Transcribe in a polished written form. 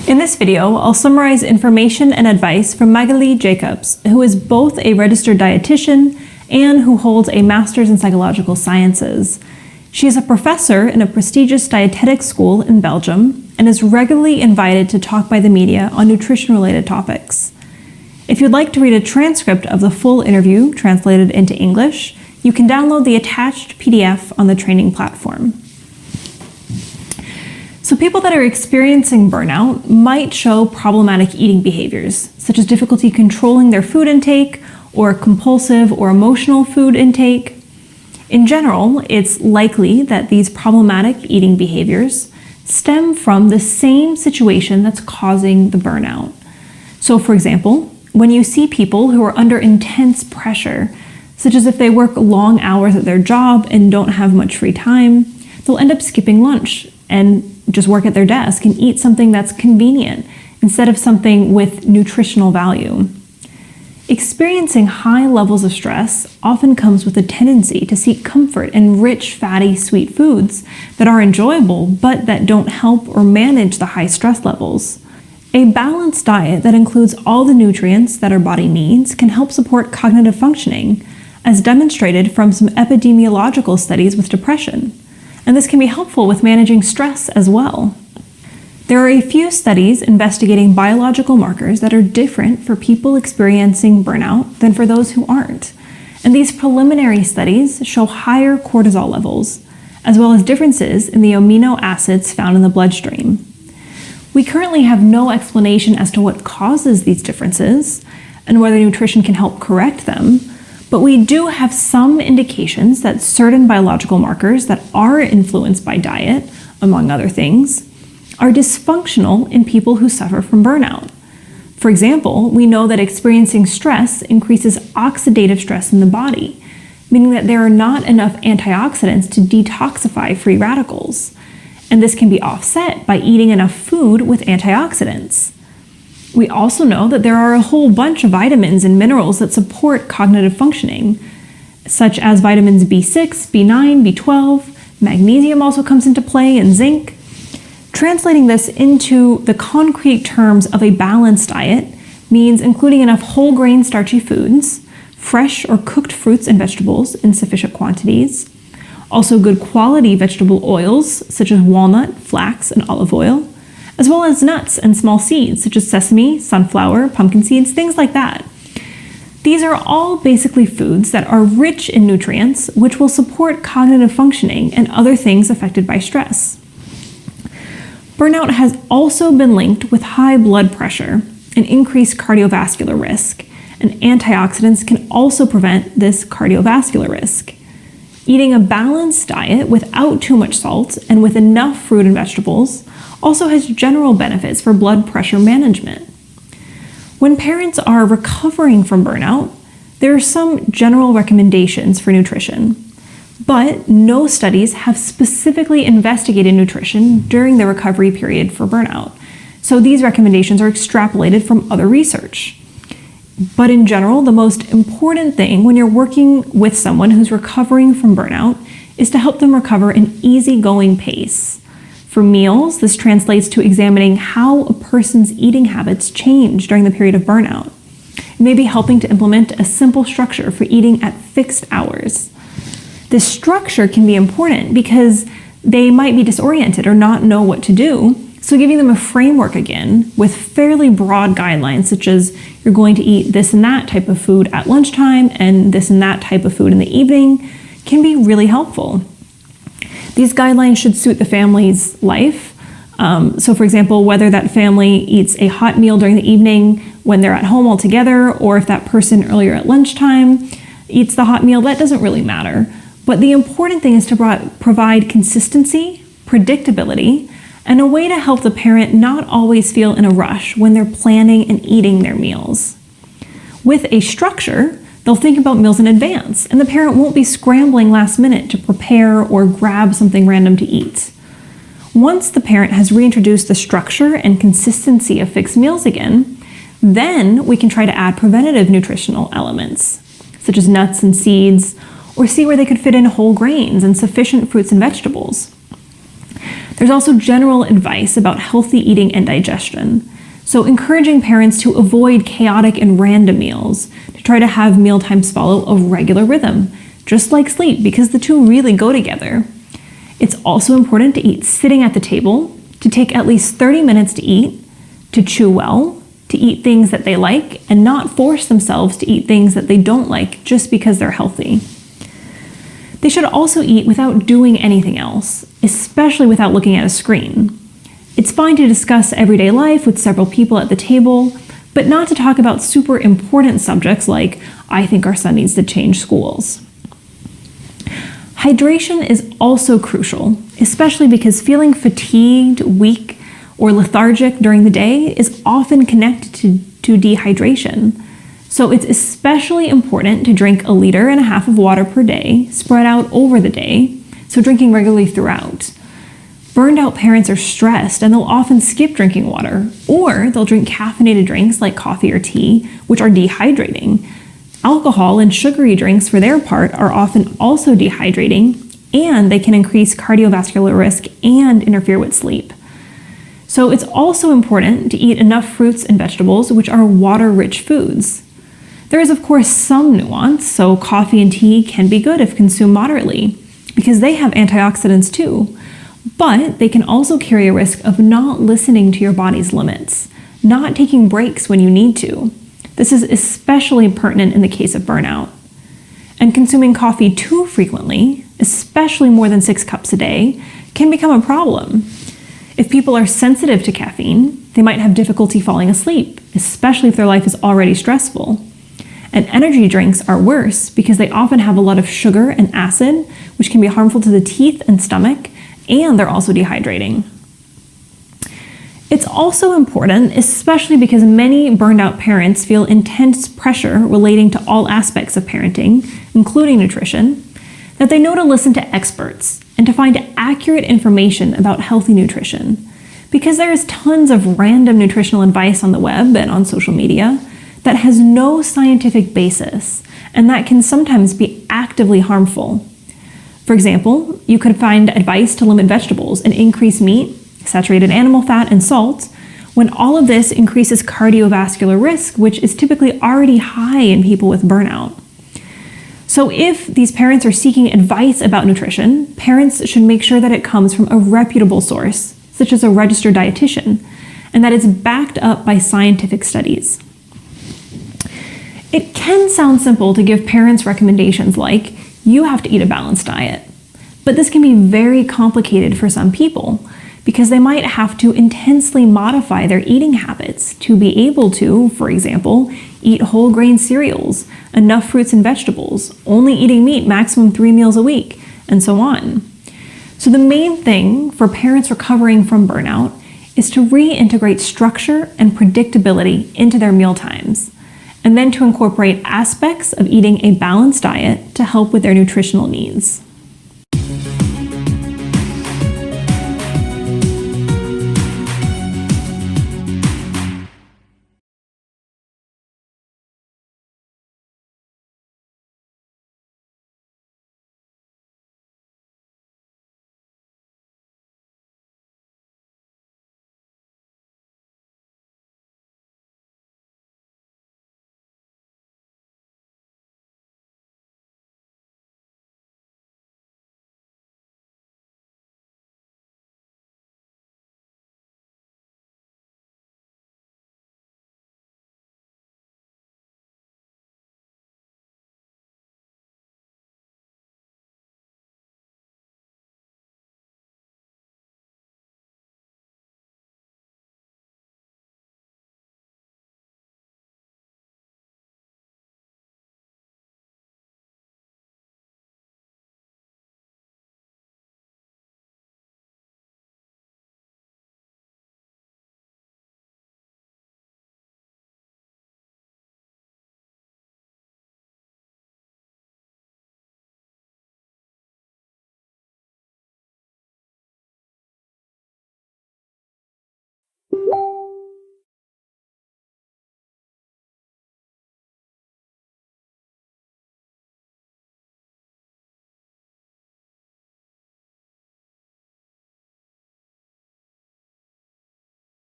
In this video, I'll summarize information and advice from Magali Jacobs, who is both a registered dietitian and who holds a master's in psychological sciences. She is a professor in a prestigious dietetics school in Belgium and is regularly invited to talk by the media on nutrition-related topics. If you'd like to read a transcript of the full interview translated into English, you can download the attached PDF on the training platform. So people that are experiencing burnout might show problematic eating behaviors, such as difficulty controlling their food intake or compulsive or emotional food intake. In general, it's likely that these problematic eating behaviors stem from the same situation that's causing the burnout. So for example, when you see people who are under intense pressure, such as if they work long hours at their job and don't have much free time, they'll end up skipping lunch and just work at their desk and eat something that's convenient instead of something with nutritional value. Experiencing high levels of stress often comes with a tendency to seek comfort in rich, fatty, sweet foods that are enjoyable but that don't help or manage the high stress levels. A balanced diet that includes all the nutrients that our body needs can help support cognitive functioning, as demonstrated from some epidemiological studies with depression. And this can be helpful with managing stress as well. There are a few studies investigating biological markers that are different for people experiencing burnout than for those who aren't. And these preliminary studies show higher cortisol levels, as well as differences in the amino acids found in the bloodstream. We currently have no explanation as to what causes these differences and whether nutrition can help correct them, but we do have some indications that certain biological markers that are influenced by diet, among other things, are dysfunctional in people who suffer from burnout. For example, we know that experiencing stress increases oxidative stress in the body, meaning that there are not enough antioxidants to detoxify free radicals. And this can be offset by eating enough food with antioxidants. We also know that there are a whole bunch of vitamins and minerals that support cognitive functioning, such as vitamins B6, B9, B12, magnesium also comes into play, and zinc. Translating this into the concrete terms of a balanced diet means including enough whole grain starchy foods, fresh or cooked fruits and vegetables in sufficient quantities, also good quality vegetable oils such as walnut, flax, and olive oil, as well as nuts and small seeds such as sesame, sunflower, pumpkin seeds, things like that. These are all basically foods that are rich in nutrients, which will support cognitive functioning and other things affected by stress. Burnout has also been linked with high blood pressure and increased cardiovascular risk, and antioxidants can also prevent this cardiovascular risk. Eating a balanced diet without too much salt and with enough fruit and vegetables also has general benefits for blood pressure management. When parents are recovering from burnout, there are some general recommendations for nutrition, but no studies have specifically investigated nutrition during the recovery period for burnout, so these recommendations are extrapolated from other research. But in general, the most important thing when you're working with someone who's recovering from burnout is to help them recover an easygoing pace. For meals, this translates to examining how a person's eating habits change during the period of burnout. It may be helping to implement a simple structure for eating at fixed hours. This structure can be important because they might be disoriented or not know what to do, so giving them a framework again with fairly broad guidelines, such as you're going to eat this and that type of food at lunchtime and this and that type of food in the evening, can be really helpful. These guidelines should suit the family's life. So for example, whether that family eats a hot meal during the evening when they're at home all together, or if that person earlier at lunchtime eats the hot meal, that doesn't really matter. But the important thing is to provide consistency, predictability, and a way to help the parent not always feel in a rush when they're planning and eating their meals. With a structure, they'll think about meals in advance, and the parent won't be scrambling last minute to prepare or grab something random to eat. Once the parent has reintroduced the structure and consistency of fixed meals again, then we can try to add preventative nutritional elements, such as nuts and seeds, or see where they could fit in whole grains and sufficient fruits and vegetables. There's also general advice about healthy eating and digestion. So encouraging parents to avoid chaotic and random meals, to try to have meal times follow a regular rhythm, just like sleep, because the two really go together. It's also important to eat sitting at the table, to take at least 30 minutes to eat, to chew well, to eat things that they like, and not force themselves to eat things that they don't like just because they're healthy. They should also eat without doing anything else, especially without looking at a screen. It's fine to discuss everyday life with several people at the table, but not to talk about super important subjects like, I think our son needs to change schools. Hydration is also crucial, especially because feeling fatigued, weak, or lethargic during the day is often connected to dehydration. So it's especially important to drink 1.5 liters of water per day, spread out over the day, so drinking regularly throughout. Burned out parents are stressed and they'll often skip drinking water, or they'll drink caffeinated drinks like coffee or tea, which are dehydrating. Alcohol and sugary drinks, for their part, are often also dehydrating, and they can increase cardiovascular risk and interfere with sleep. So it's also important to eat enough fruits and vegetables, which are water-rich foods. There is, of course, some nuance, so coffee and tea can be good if consumed moderately, because they have antioxidants too. But they can also carry a risk of not listening to your body's limits, not taking breaks when you need to. This is especially pertinent in the case of burnout. And consuming coffee too frequently, especially more than 6 cups a day, can become a problem. If people are sensitive to caffeine, they might have difficulty falling asleep, especially if their life is already stressful. And energy drinks are worse because they often have a lot of sugar and acid, which can be harmful to the teeth and stomach, and they're also dehydrating. It's also important, especially because many burned out parents feel intense pressure relating to all aspects of parenting, including nutrition, that they know to listen to experts and to find accurate information about healthy nutrition. Because there is tons of random nutritional advice on the web and on social media that has no scientific basis and that can sometimes be actively harmful. For example, you could find advice to limit vegetables and increase meat, saturated animal fat, and salt, when all of this increases cardiovascular risk, which is typically already high in people with burnout. So if these parents are seeking advice about nutrition, parents should make sure that it comes from a reputable source, such as a registered dietitian, and that it's backed up by scientific studies. It can sound simple to give parents recommendations like, you have to eat a balanced diet. But this can be very complicated for some people because they might have to intensely modify their eating habits to be able to, for example, eat whole grain cereals, enough fruits and vegetables, only eating meat maximum 3 meals a week, and so on. So the main thing for parents recovering from burnout is to reintegrate structure and predictability into their meal times, and then to incorporate aspects of eating a balanced diet to help with their nutritional needs.